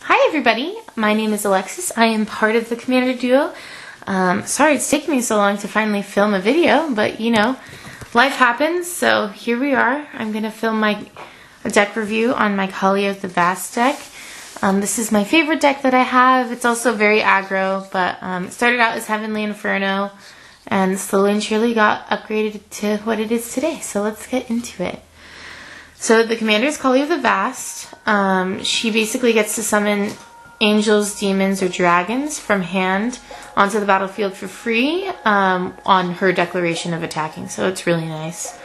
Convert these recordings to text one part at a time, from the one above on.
Hi everybody, my name is Alexis. I am part of the Commander Duo. Sorry it's taken me so long to finally film a video, but you know, life happens, so here we are. I'm going to film a deck review on my Kaalia the Vast deck. This is my favorite deck that I have. It's also very aggro, but it started out as Heavenly Inferno and slowly and surely got upgraded to what it is today. So let's get into it. So the commander is Kaalia the Vast. She basically gets to summon angels, demons, or dragons from hand onto the battlefield for free on her declaration of attacking. So it's really nice.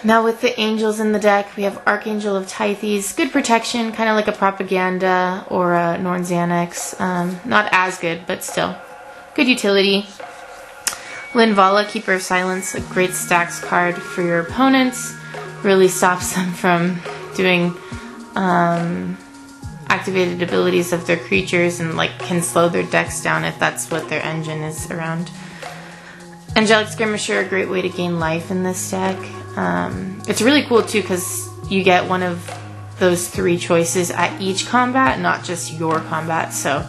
Now with the angels in the deck, we have Archangel of Tithe, good protection, kind of like a Propaganda or a Norn Xanax. Not as good, but still good utility. Linvala, Keeper of Silence, a great stacks card for your opponents. Really stops them from doing activated abilities of their creatures and can slow their decks down if that's what their engine is around. Angelic Skirmisher, a great way to gain life in this deck. It's really cool too because you get one of those three choices at each combat, not just your combat. So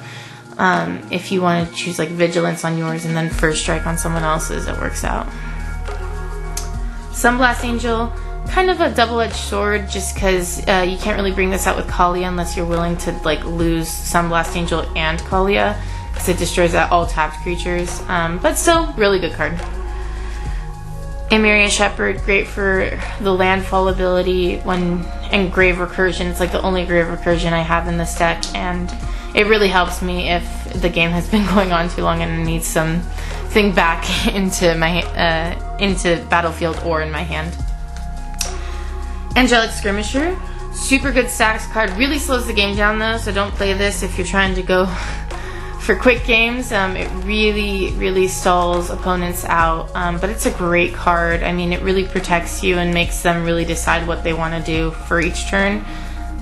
if you want to choose Vigilance on yours and then First Strike on someone else's, it works out. Sunblast Angel, kind of a double-edged sword just because you can't really bring this out with Kaalia unless you're willing to lose Sunblast Angel and Kaalia because it destroys all tapped creatures, but still really good card. Emissary Shepherd, great for the landfall ability and grave recursion. It's the only grave recursion I have in this deck, and it really helps me if the game has been going on too long and I need something back into battlefield or in my hand. Angelic Skirmisher, super good stacks card. Really slows the game down though, so don't play this if you're trying to go for quick games. It really stalls opponents out, but it's a great card. I mean, it really protects you and makes them really decide what they want to do for each turn,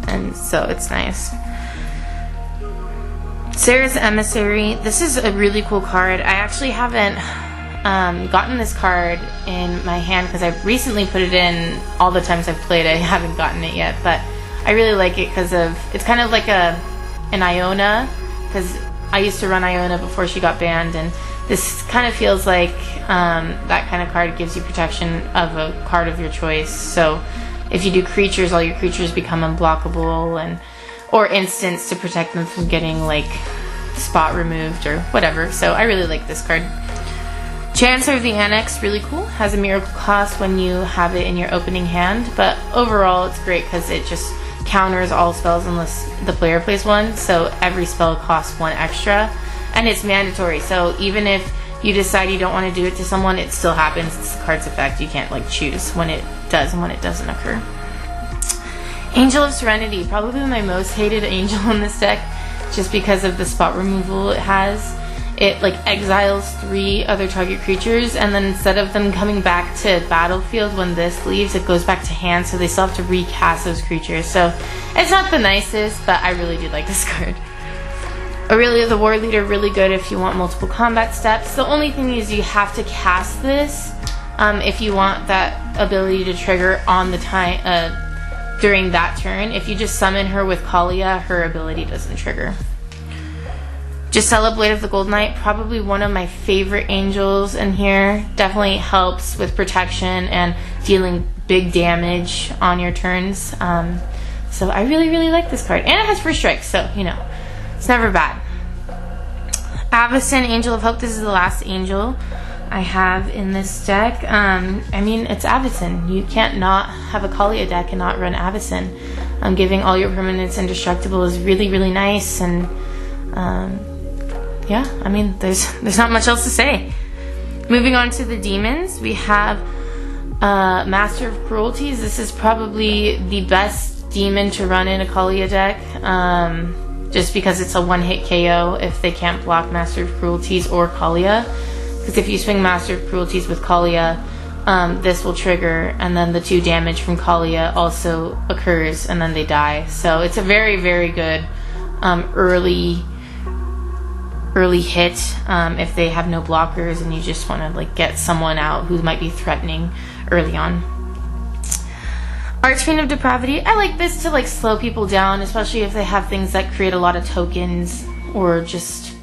and so it's nice. Sarah's Emissary, this is a really cool card. I actually haven't gotten this card in my hand because I've recently put it in. All the times I've played I haven't gotten it yet, but I really like it because it's kind of like an Iona, because I used to run Iona before she got banned, and this kind of feels like that kind of card gives you protection of a card of your choice. So if you do creatures, all your creatures become unblockable or instants to protect them from getting spot removed or whatever. So I really like this card. Chancer of the Annex, really cool. Has a miracle cost when you have it in your opening hand, but overall it's great because it just counters all spells unless the player plays one, so every spell costs one extra, and it's mandatory, so even if you decide you don't want to do it to someone, it still happens. It's the card's effect. You can't choose when it does and when it doesn't occur. Angel of Serenity, probably my most hated angel in this deck, just because of the spot removal it has. It exiles 3 other target creatures, and then instead of them coming back to battlefield when this leaves, it goes back to hand, so they still have to recast those creatures. So it's not the nicest, but I really do like this card. Aurelia the War Leader, really good if you want multiple combat steps. The only thing is you have to cast this if you want that ability to trigger on the time during that turn. If you just summon her with Kaalia, her ability doesn't trigger. Gisela, Blade of the Gold Knight, probably one of my favorite angels in here. Definitely helps with protection and dealing big damage on your turns. So I really like this card. And it has First Strike, so, it's never bad. Avacyn, Angel of Hope. This is the last angel I have in this deck. I mean, it's Avacyn. You can't not have a Kaalia deck and not run Avacyn. Giving all your permanents indestructible is really nice, and yeah, I mean, there's not much else to say. Moving on to the demons, we have Master of Cruelties. This is probably the best demon to run in a Kaalia deck, just because it's a one-hit KO if they can't block Master of Cruelties or Kaalia. Because if you swing Master of Cruelties with Kaalia, this will trigger, and then the 2 damage from Kaalia also occurs, and then they die. So it's a very good early hit if they have no blockers and you just want to get someone out who might be threatening early on. Archfiend of Depravity. I like this to like slow people down, especially if they have things that create a lot of tokens or just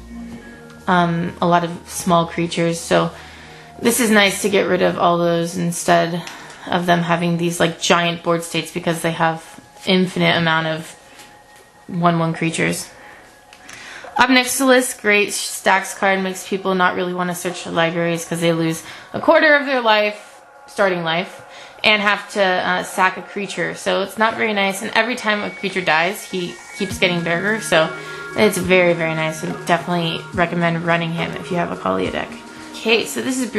a lot of small creatures. So this is nice to get rid of all those instead of them having these like giant board states because they have infinite amount of 1/1 creatures. Up next to the list, great stacks card, makes people not really want to search for libraries because they lose a quarter of their life, starting life, and have to sack a creature. So it's not very nice, and every time a creature dies, he keeps getting bigger, so it's very, very nice. I definitely recommend running him if you have a Kaalia deck. Okay, so this is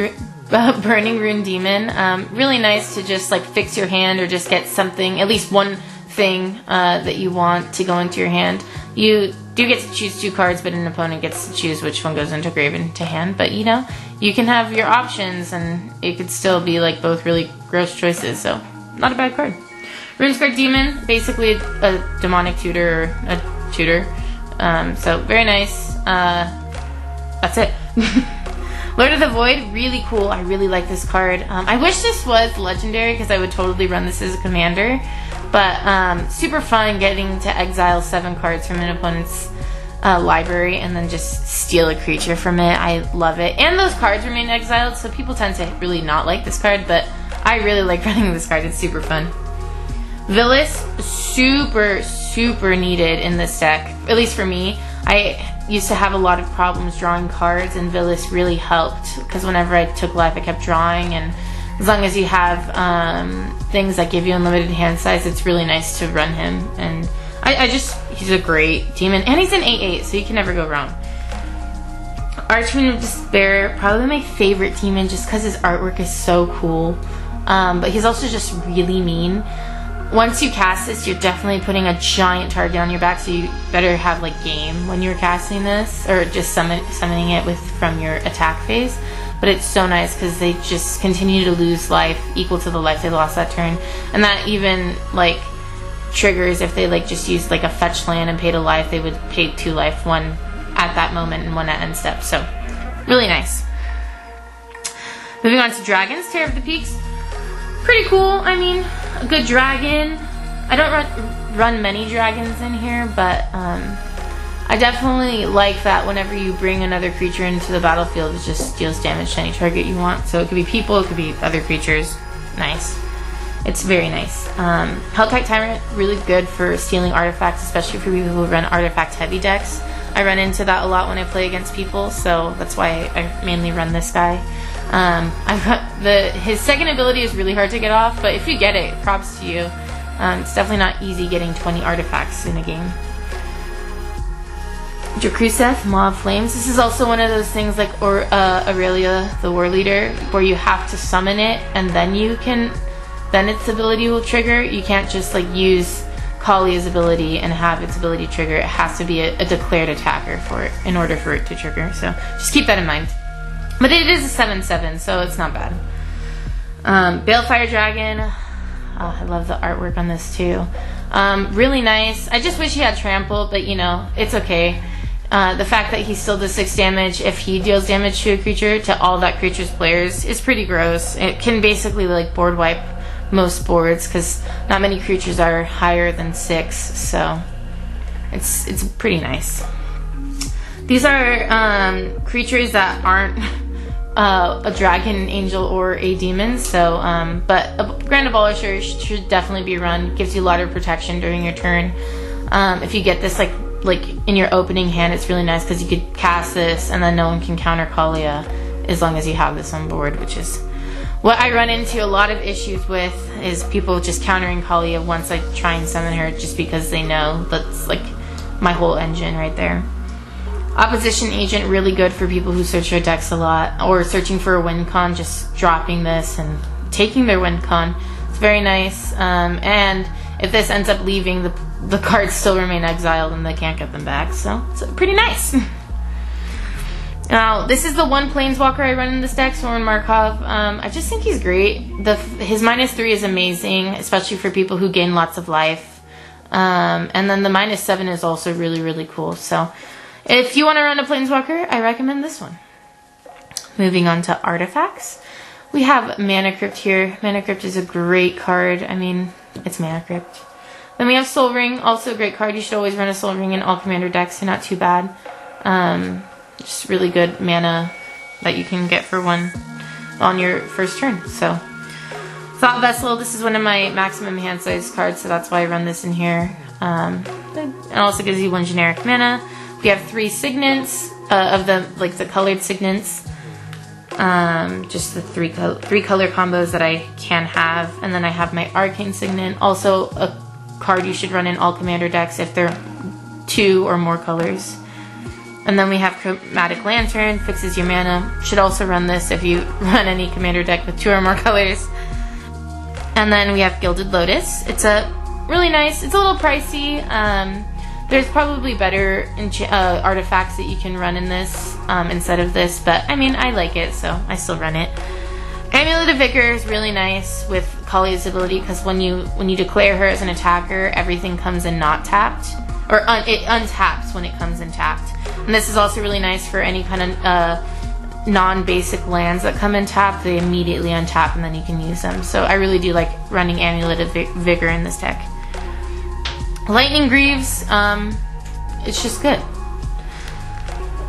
Burning Rune Demon. Really nice to just like fix your hand or just get something, at least one thing that you want to go into your hand. You do get to choose 2 cards, but an opponent gets to choose which one goes into grave and into hand. But you know, you can have your options, and it could still be like both really gross choices. So not a bad card. Runescarred Demon, basically a demonic tutor or a tutor. So very nice. That's it. Lord of the Void, really cool. I really like this card. I wish this was legendary because I would totally run this as a commander. But super fun getting to exile 7 cards from an opponent's library and then just steal a creature from it. I love it. And those cards remain exiled, so people tend to really not like this card, but I really like running this card. It's super fun. Villas, super, super needed in this deck, at least for me. I used to have a lot of problems drawing cards, and Villas really helped because whenever I took life, I kept drawing, and as long as you have things that give you unlimited hand size, it's really nice to run him. And he's a great demon. And he's an 8/8, so you can never go wrong. Archfiend of Despair, probably my favorite demon just because his artwork is so cool. But he's also just really mean. Once you cast this, you're definitely putting a giant target on your back, so you better have like game when you're casting this, or just summoning it from your attack phase. But it's so nice because they just continue to lose life equal to the life they lost that turn, and that even like triggers if they like just used like a fetch land and paid a life, they would pay 2 life, 1 at that moment and 1 at end step. So really nice. Moving on to dragons, Terror of the Peaks. Pretty cool. I mean, a good dragon. I don't run many dragons in here, but I definitely like that whenever you bring another creature into the battlefield, it just deals damage to any target you want. So it could be people, it could be other creatures. Nice. It's very nice. Hellkite Tyrant, really good for stealing artifacts, especially for people who run artifact heavy decks. I run into that a lot when I play against people, so that's why I mainly run this guy. His second ability is really hard to get off, but if you get it, props to you. It's definitely not easy getting 20 artifacts in a game. Drakuseth, Maw of Flames. This is also one of those things like Aurelia, the War Leader, where you have to summon it and then its ability will trigger. You can't just like use Kaalia's ability and have its ability trigger. It has to be a declared attacker for it in order for it to trigger. So just keep that in mind. But it is a 7/7, so it's not bad. Balefire Dragon. Oh, I love the artwork on this too. Really nice. I just wish he had trample, but you know, it's okay. The fact that he still does 6 damage if he deals damage to a creature to all that creature's players is pretty gross. It can basically like board wipe most boards because not many creatures are higher than 6, so it's pretty nice. These are creatures that aren't a dragon, angel, or a demon, so but a Grand Abolisher should definitely be run. Gives you a lot of protection during your turn. If you get this like in your opening hand, it's really nice because you could cast this and then no one can counter Kaalia as long as you have this on board, which is what I run into a lot of issues with, is people just countering Kaalia once I try and summon her just because they know that's like my whole engine right there. Opposition Agent, really good for people who search their decks a lot or searching for a win con, just dropping this and taking their win con. It's very nice. And if this ends up leaving, the cards still remain exiled and they can't get them back. So it's pretty nice. Now, this is the one Planeswalker I run in this deck, Soren Markov. I just think he's great. His -3 is amazing, especially for people who gain lots of life. And then the -7 is also really, really cool. So if you want to run a Planeswalker, I recommend this one. Moving on to artifacts. We have Mana Crypt here. Mana Crypt is a great card. I mean, it's Mana Crypt. Then we have Soul Ring, also a great card. You should always run a Soul Ring in all commander decks, so not too bad. Just really good mana that you can get for one on your first turn. So, Thought Vessel, this is one of my maximum hand size cards, so that's why I run this in here. It also gives you one generic mana. We have 3 signets of the colored signets. Just the three color combos that I can have, and then I have my Arcane Signet, also a card you should run in all commander decks if they're 2 or more colors. And then we have Chromatic Lantern, fixes your mana. Should also run this if you run any commander deck with 2 or more colors. And then we have Gilded Lotus. It's a really nice, it's a little pricey. There's probably better artifacts that you can run in this instead of this, but I mean, I like it, so I still run it. Amulet of Vigor is really nice with Kaalia's ability, because when you declare her as an attacker, everything comes in not tapped, or it untaps when it comes in tapped. And this is also really nice for any kind of non-basic lands that come in tapped. They immediately untap and then you can use them. So I really do like running Amulet of Vigor in this deck. Lightning Greaves, it's just good.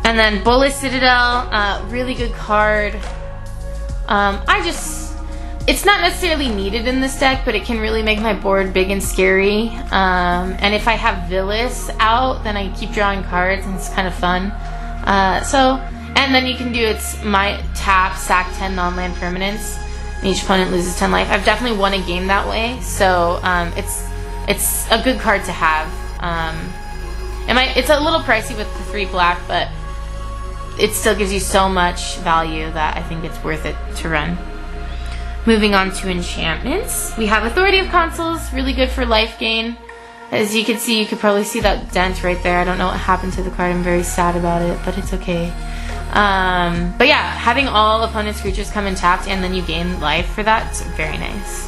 And then Bolas Citadel, really good card. It's not necessarily needed in this deck, but it can really make my board big and scary. And if I have Villas out, then I keep drawing cards, and it's kind of fun. And then you can do my tap, sack 10 non-land permanents, and each opponent loses 10 life. I've definitely won a game that way, so it's a good card to have. It's a little pricey with the 3 black, but it still gives you so much value that I think it's worth it to run. Moving on to enchantments, we have Authority of Consuls, really good for life gain. As you can see, you could probably see that dent right there. I don't know what happened to the card. I'm very sad about it, but it's okay. But yeah, having all opponent's creatures come in tapped and then you gain life for that, it's very nice.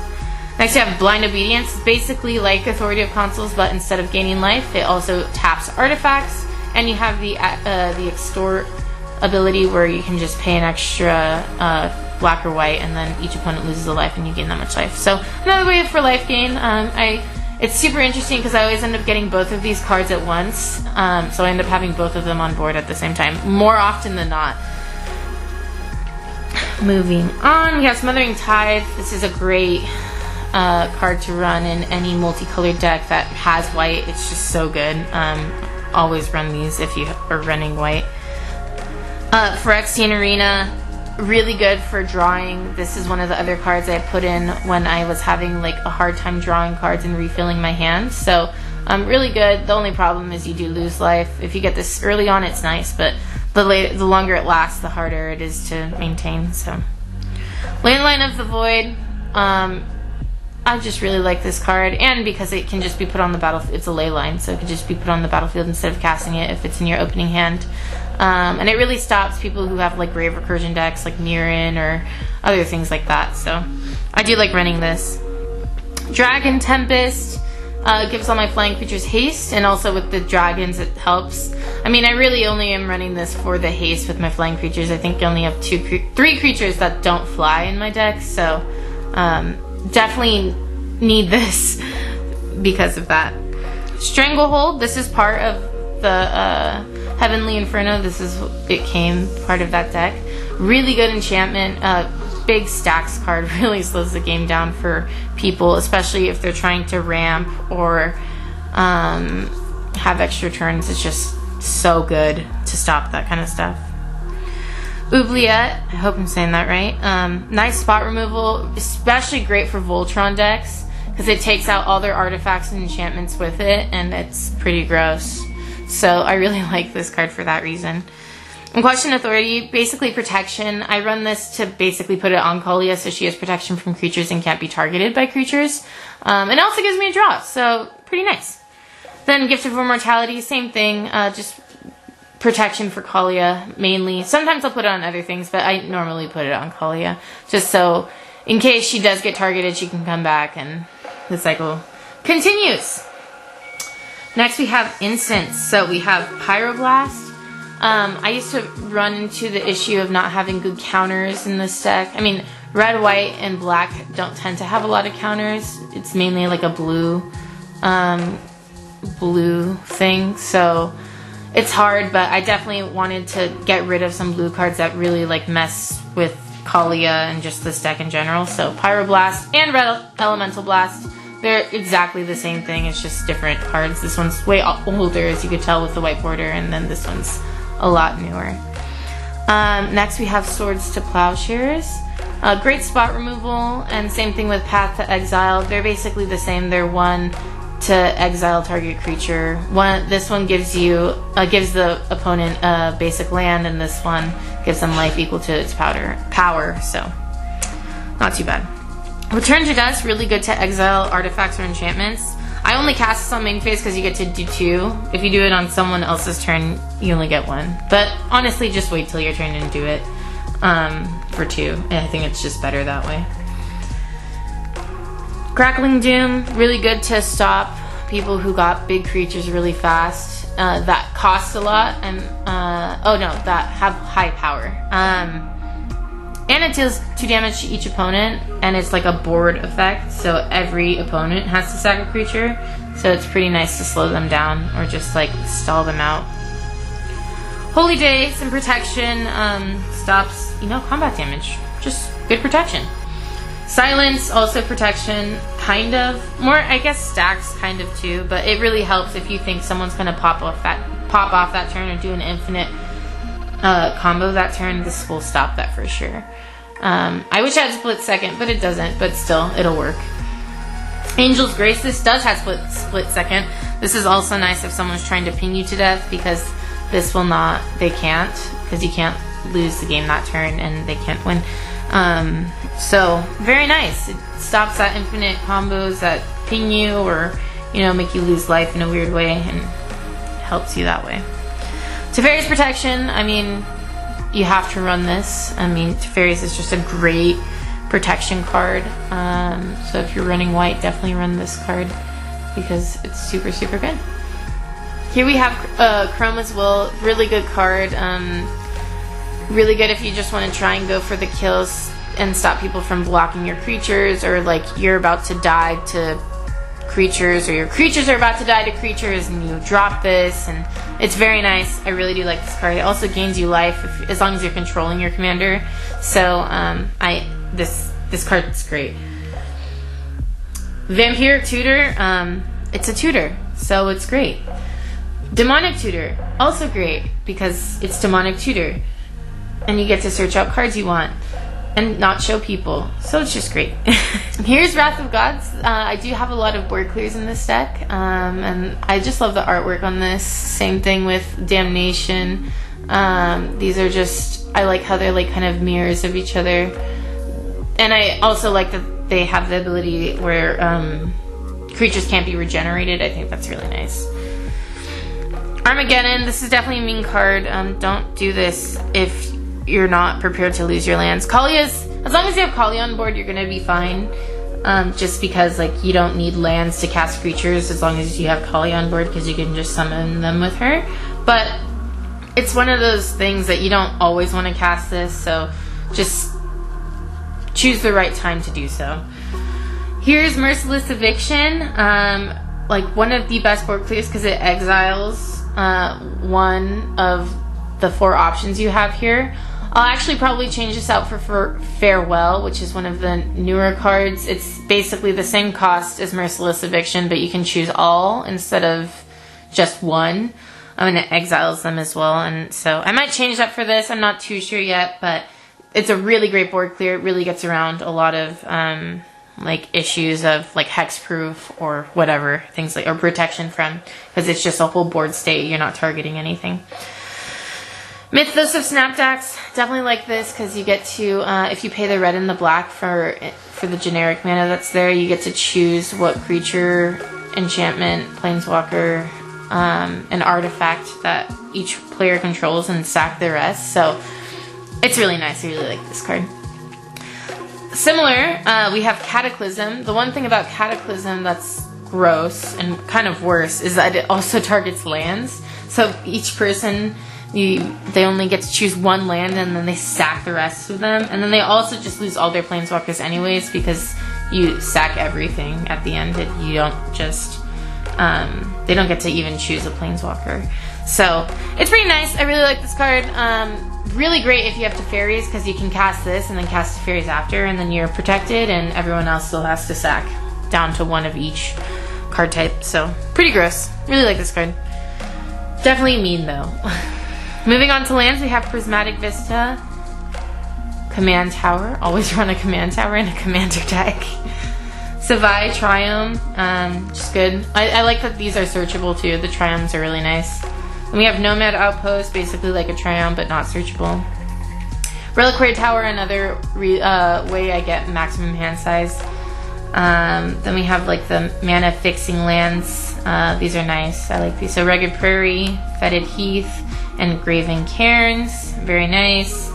Next, you have Blind Obedience. It's basically like Authority of Consuls, but instead of gaining life, it also taps artifacts. And you have the Extort ability where you can just pay an extra black or white, and then each opponent loses a life and you gain that much life. So another way for life gain. It's super interesting because I always end up getting both of these cards at once. So I end up having both of them on board at the same time, more often than not. Moving on, we have Smothering Tithe. This is a great card to run in any multicolored deck that has white. It's just so good. Always run these if you are running white. Phyrexian Arena, really good for drawing. This is one of the other cards I put in when I was having like a hard time drawing cards and refilling my hand. So really good. The only problem is you do lose life. If you get this early on, it's nice, but the longer it lasts, the harder it is to maintain. So Landline of the Void, I just really like this card, and because it can just be put on the battlefield. It's a ley line, so it can just be put on the battlefield instead of casting it if it's in your opening hand. And it really stops people who have like Grave Recursion decks like Mirren or other things like that. So I do like running this. Dragon Tempest gives all my flying creatures haste, and also with the dragons it helps. I mean, I really only am running this for the haste with my flying creatures. I think I only have 3 creatures that don't fly in my deck, so definitely need this because of that. Stranglehold, this is part of the Heavenly Inferno. It came part of that deck. Really good enchantment. Big stacks card, really slows the game down for people, especially if they're trying to ramp or have extra turns. It's just so good to stop that kind of stuff. Oubliette, I hope I'm saying that right. Nice spot removal, especially great for Voltron decks because it takes out all their artifacts and enchantments with it, and it's pretty gross. So I really like this card for that reason. Unquestioned Authority, basically protection. I run this to basically put it on Kaalia so she has protection from creatures and can't be targeted by creatures. And it also gives me a draw, so pretty nice. Then Gift of Immortality, same thing, just protection for Kaalia mainly. Sometimes I'll put it on other things, but I normally put it on Kaalia, just so in case she does get targeted, she can come back and the cycle continues. Next we have Instants. So we have Pyroblast. I used to run into the issue of not having good counters in this deck. I mean, Red, white, and black don't tend to have a lot of counters. It's mainly like a blue thing, so it's hard, but I definitely wanted to get rid of some blue cards that really like mess with Kaalia and just this deck in general. So Pyroblast and Red Elemental Blast, they're exactly the same thing, it's just different cards. This one's way older, as you could tell with the white border, and then this one's a lot newer. Next we have Swords to Plowshares. Great spot removal, and same thing with Path to Exile. They're basically the same. They're 1 to exile target creature. This one gives the opponent a basic land, and this one gives them life equal to its power. So not too bad. Return to Dust, really good to exile artifacts or enchantments. I only cast this on main phase because you get to do 2. If you do it on someone else's turn, you only get 1. But honestly, just wait till your turn and do it for 2. And I think it's just better that way. Crackling Doom, really good to stop people who got big creatures really fast that cost a lot and that have high power. And it deals 2 damage to each opponent, and it's like a board effect, so every opponent has to sack a creature, so it's pretty nice to slow them down or just like stall them out. Holy Day, some protection, stops, combat damage. Just good protection. Silence, also protection, kind of. More, I guess, stacks kind of too, but it really helps if you think someone's going to pop off that turn or do an infinite combo that turn. This will stop that for sure. I wish I had split second, but it doesn't, but still, it'll work. Angel's Grace, this does have split second. This is also nice if someone's trying to ping you to death, because this will not, they can't, because you can't lose the game that turn and they can't win. So very nice. It stops that infinite combos that ping you or make you lose life in a weird way, and helps you that way. Teferi's Protection, I mean, you have to run this. I mean, Teferi's is just a great protection card. So if you're running white, definitely run this card because it's super, super good. Here we have Chroma's Will, really good card. Really good if you just want to try and go for the kills and stop people from blocking your creatures, or like you're about to die to creatures, or your creatures are about to die to creatures, and you drop this, and it's very nice. I really do like this card. It also gains you life as long as you're controlling your commander. So this card's great. Vampiric Tutor, it's a tutor, so it's great. Demonic Tutor, also great because it's Demonic Tutor, and you get to search out cards you want and not show people, so it's just great. Here's Wrath of Gods. I do have a lot of board clears in this deck, and I just love the artwork on this. Same thing with Damnation. These are just, I like how they're like kind of mirrors of each other, and I also like that they have the ability where creatures can't be regenerated. I think that's really nice. Armageddon, this is definitely a mean card. Don't do this if you're not prepared to lose your lands. Kaalia's, as long as you have Kaalia on board, you're gonna be fine. Just because like you don't need lands to cast creatures as long as you have Kaalia on board, because you can just summon them with her. But it's one of those things that you don't always want to cast this, so just choose the right time to do so. Here's Merciless Eviction, like one of the best board clears because it exiles one of the 4 options you have here. I'll actually probably change this out for Farewell, which is one of the newer cards. It's basically the same cost as Merciless Eviction, but you can choose all instead of just one. And it exiles them as well, and so I might change that for this. I'm not too sure yet, but it's a really great board clear. It really gets around a lot of like issues of like hexproof or whatever, things like, or protection from, because it's just a whole board state. You're not targeting anything. Mythos of Snapdax, definitely like this because you get to, if you pay the red and the black for the generic mana that's there, you get to choose what creature, enchantment, planeswalker, an artifact that each player controls and sack the rest. So it's really nice. I really like this card. Similar, we have Cataclysm. The one thing about Cataclysm that's gross and kind of worse is that it also targets lands. So each person they only get to choose one land, and then they sack the rest of them. And then they also just lose all their planeswalkers anyways, because you sack everything at the end, and you don't just they don't get to even choose a planeswalker. So it's pretty nice. I really like this card. Really great if you have Teferis, because you can cast this and then cast Teferis after, and then you're protected, and everyone else still has to sack down to one of each card type. So pretty gross. Really like this card. Definitely mean though. Moving on to lands, we have Prismatic Vista, Command Tower. Always run a Command Tower in a Commander deck. Savai, Triome, just good. I like that these are searchable too. The Triomes are really nice. And we have Nomad Outpost, basically like a Triome, but not searchable. Reliquary Tower, another way I get maximum hand size. Then we have like the mana fixing lands. These are nice. I like these. So Rugged Prairie, Fetid Heath, and Graven Cairns. Very nice.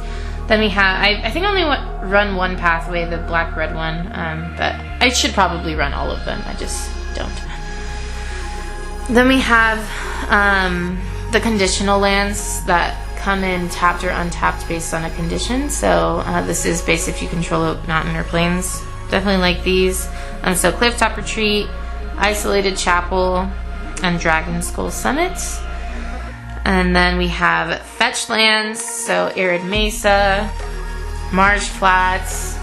Then we have, I think I only run one pathway, the black-red one, but I should probably run all of them. I just don't. Then we have the conditional lands that come in tapped or untapped based on a condition. So this is based if you control a mountain or plains. Definitely like these. So Clifftop Retreat, Isolated Chapel, and Dragon Skull Summit. And then we have fetch lands, so Arid Mesa, Marsh Flats,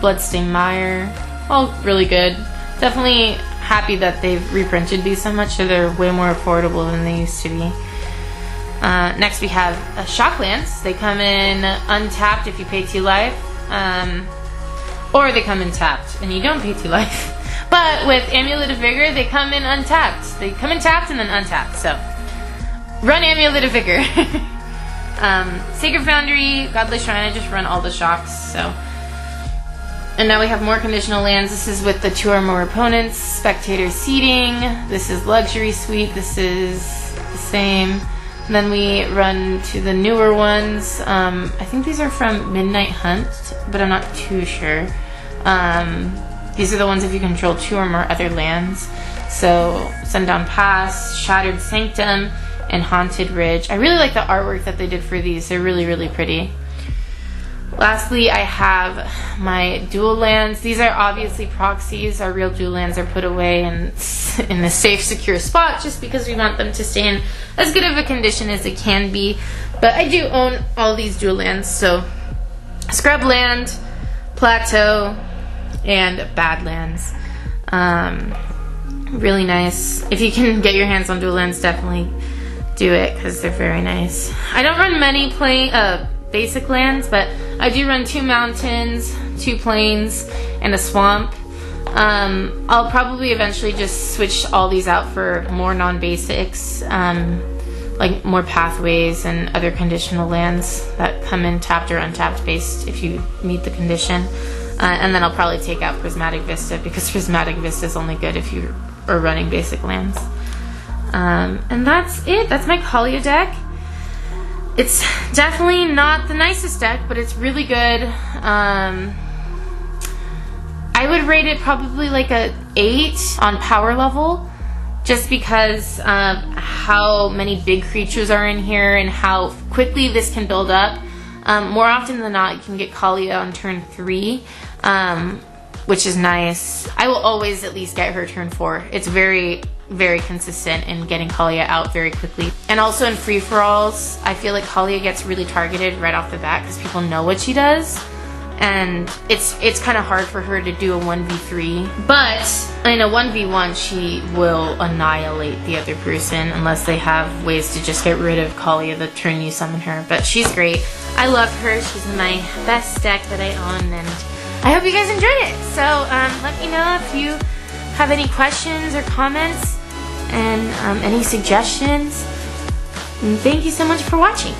Bloodstained Mire. All really good. Definitely happy that they've reprinted these so much, so they're way more affordable than they used to be. Next we have Shocklands. They come in untapped if you pay 2 life, or they come in tapped and you don't pay 2 life. But with Amulet of Vigor, they come in untapped. They come in tapped and then untapped. So run Amulet of Vigor. Sacred Foundry, Godless Shrine. I just run all the shocks. So, and now we have more conditional lands. This is with the 2 or more opponents. Spectator Seating. This is Luxury Suite. This is the same. And then we run to the newer ones. I think these are from Midnight Hunt, but I'm not too sure. These are the ones if you control 2 or more other lands. So Sundown Pass, Shattered Sanctum, and Haunted Ridge. I really like the artwork that they did for these. They're really, really pretty. Lastly, I have my dual lands. These are obviously proxies. Our real dual lands are put away in a safe, secure spot just because we want them to stay in as good of a condition as it can be. But I do own all these dual lands. So Scrubland, Plateau, and Badlands. Really nice. If you can get your hands on dual lands, definitely do it because they're very nice. I don't run many basic lands, but I do run 2 mountains, 2 plains, and a swamp. I'll probably eventually just switch all these out for more non-basics, like more pathways and other conditional lands that come in tapped or untapped based if you meet the condition. And then I'll probably take out Prismatic Vista because Prismatic Vista is only good if you are running basic lands. And that's it. That's my Kaalia deck. It's definitely not the nicest deck, but it's really good. I would rate it probably like a 8 on power level, just because of how many big creatures are in here and how quickly this can build up. More often than not, you can get Kaalia on turn 3, which is nice. I will always at least get her turn 4. It's very, very consistent in getting Kaalia out very quickly. And also in free-for-alls, I feel like Kaalia gets really targeted right off the bat because people know what she does. And it's kind of hard for her to do a 1v3. But in a 1v1, she will annihilate the other person unless they have ways to just get rid of Kaalia the turn you summon her. But she's great. I love her. She's my best deck that I own, and I hope you guys enjoyed it. So let me know if you have any questions or comments and any suggestions. And thank you so much for watching.